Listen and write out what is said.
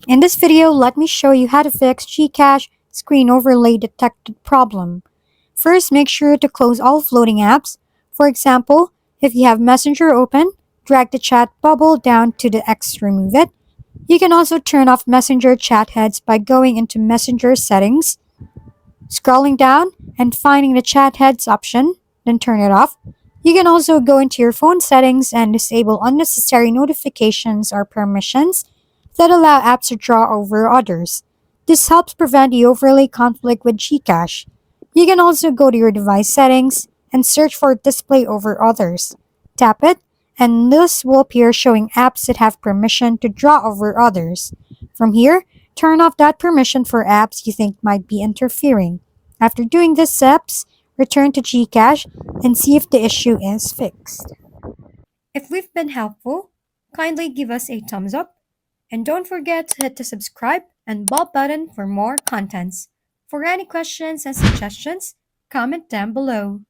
In this video, let me show you how to fix Gcash screen overlay detected problem. First, make sure to close all floating apps. For example, if you have Messenger open, drag the chat bubble down to the X to remove it. You can also turn off Messenger chat heads by going into Messenger settings, scrolling down, and finding the chat heads option, then turn it off. You can also go into your phone settings and disable unnecessary notifications or permissions that allow apps to draw over others. This helps prevent the overlay conflict with Gcash. You can also go to your device settings and search for display over others. Tap it, and this will appear showing apps that have permission to draw over others. From here, turn off that permission for apps you think might be interfering. After doing these steps, return to Gcash and see if the issue is fixed. If we've been helpful, kindly give us a thumbs up and don't forget to hit the subscribe and bell button for more contents. For any questions and suggestions, comment down below.